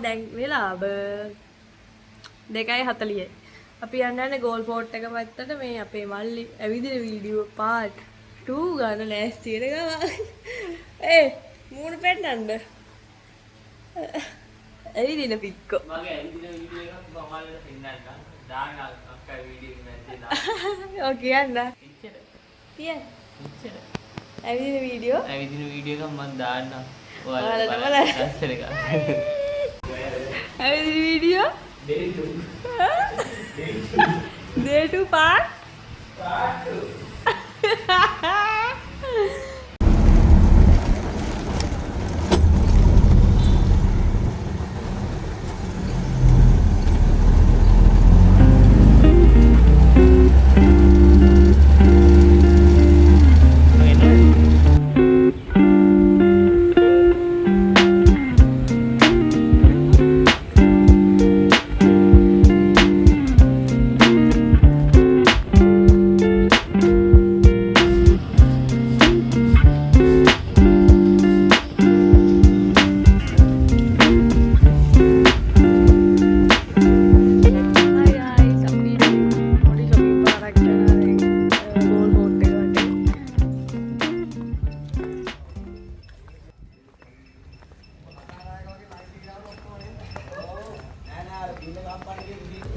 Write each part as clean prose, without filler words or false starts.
දැන් වෙලාව 2:40යි. අපි යන්නේ ගෝල් ෆෝට් එක පැත්තට මේ අපේ මල්ලි ඇවිදින වීඩියෝ පාර්ට් 2 ගන්න ලෑස්ති වෙන ගම. මූණ පෙන්නන්න. ඇවිදින පික්කෝ. මගේ ඇවිදින වීඩියෝ එකක් මම ඔයාලට පෙන්නන්නම්. දාන්න අක්කා වීඩියෝ එක මැද්දේ දාන්න. ඔය කියන්න. ඉච්චර. කියන්න. ඉච්චර. ඇවිදින වීඩියෝ එකක් මම දාන්නම්. ඔයාලට බලන්න. ඇස්සර එක. ඇවිදින video day 2. day 2 part 2.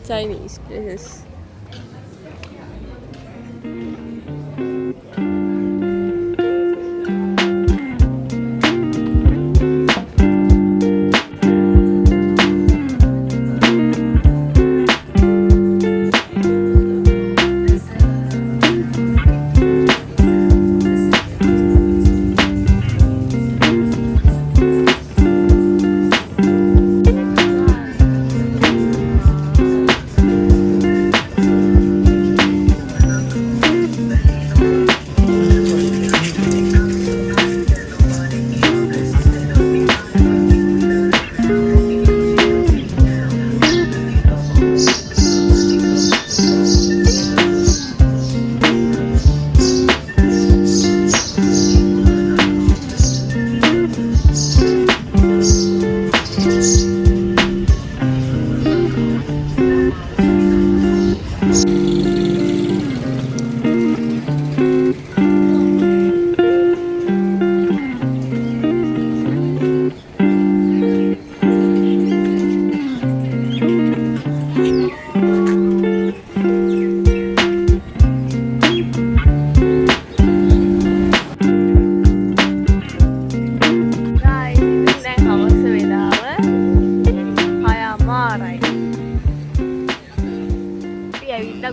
Chinese places.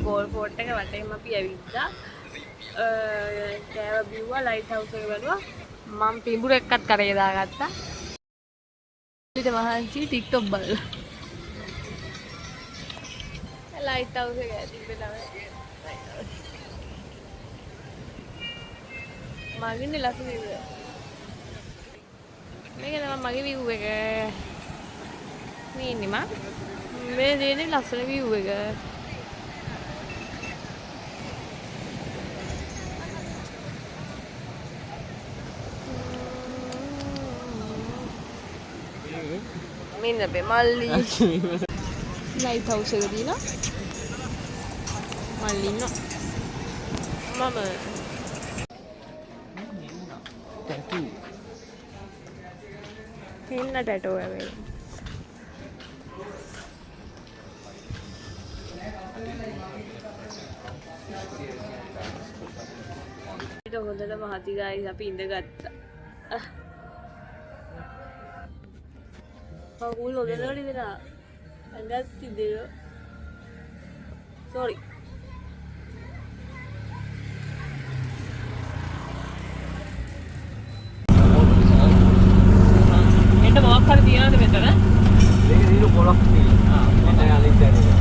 Galle fort එක වටේම අපි ඇවිත්තා. කෑව බිව්වා ලයිට් හවුස් එක බලුවා. මම පිඹුරු එක්කත් කරේ දාගත්තා. ඊට මහන්සි ටික්ටොක් බලලා. ලයිට් හවුස් එක ඇතුළේ තමයි. මගින්නේ ලස්සන view එක. මේක තමයි මගේ view එක. මේ ඉන්නේ මම. මේ දෙන්නේ ලස්සන view එක. මෙන්න අපේ මල්ලි ලයිට් හවුස් එක දිනා මල්ලි ඉන්නවා මම ටැටූ ඉන්න ටැටෝ එක ඊට හොඳට මහති ගායිස් අපි ඉඳගත්තා Aku lo bener di sana, enggak tidur. Sorry. Ente bawa kar dia ada betul kan? Ini bolak nih. Ente yang lihat ini.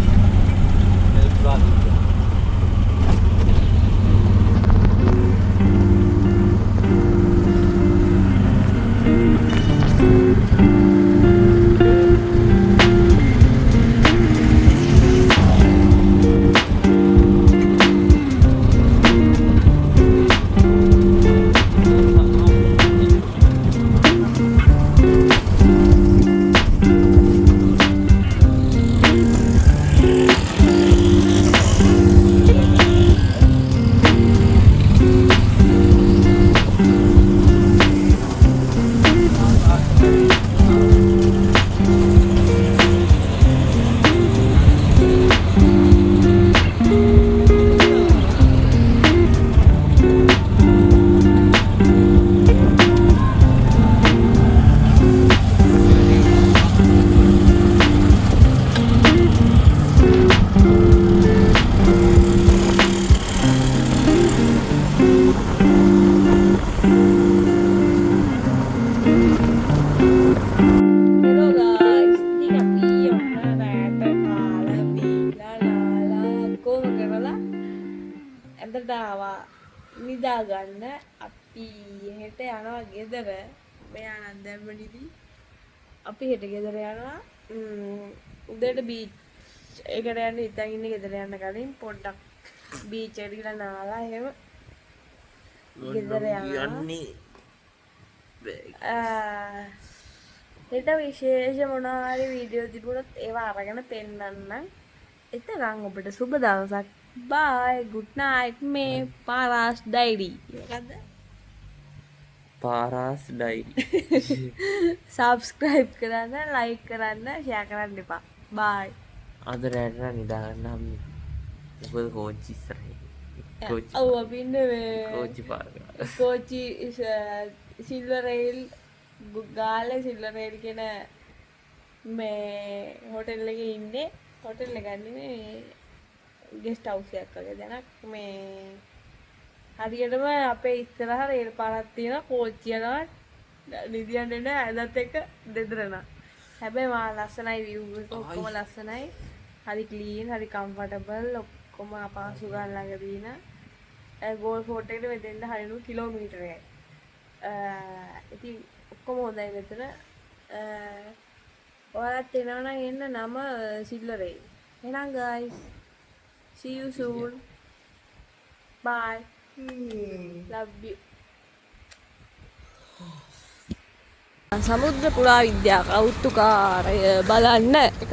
නිදා ගන්න අපි හෙට යනවා ගෙදර. මෙයා නම් දැම්ම නිදි. අපි හෙට ගෙදර යනවා. උදේට බීච් එකට යන්න හිතන් ඉන්නේ. ගෙදර යන්න කලින් පොඩ්ඩක් බීච් එකට ගිහලා නාලා එහෙම ගෙදර යන්නේ. හෙට විශේෂ මොනවා හරි වීඩියෝ තිබුණොත් ඒවා අරගෙන පෙන්නන්නම්. එතකන් ඔබට සුබ දවසක්. බයි good night මේ පාරාස් ඩයිරි. මොකද්ද? පාරාස් ඩයිරි. subscribe කරන්න, like කරන්න, share කරන්න එපා. bye. අද රැට නිදා ගන්න හම්බ. මොකද කෝච්චි ඉස්සරහින්. කෝච්චි. ඔව් අපි ඉන්නේ මේ කෝච්චි පාරක. කෝච්චි සිල්වර් රේල් ගාලේ සිල්වර් රේල් කියන මේ හෝටල් එකේ ඉන්නේ. හෝටල් එක ගන්නේ මේ ගෙස්ට් හවුස් එකක් වගේ දැනක් මේ හරියටම අපේ ඉස්සරහ රේල් පාරක් තියෙනවා. කෝච්චි යනවා නිදියන්න එන ඇදත් එක දෙදරන. හැබැයි මා ලස්සනයි view එක ඔක්කොම ලස්සනයි. හරි ක්ලීන්, හරි කම්ෆර්ටබල්, ඔක්කොම අපහසු ගන්න ළඟ දින. ගෝල් ෆෝට් එකට මෙතෙන්ද හරිනු කිලෝමීටරයයි. ඉතින් ඔක්කොම හොඳයි මෙතන. ඔයාලත් එනවා නම් එන්න නම සිල්වරේ. එහෙනම් guys, see you soon. Bye. Love you. සමුද්‍ර පුරා විද්‍යා කෞතුකාරය බලන්න එක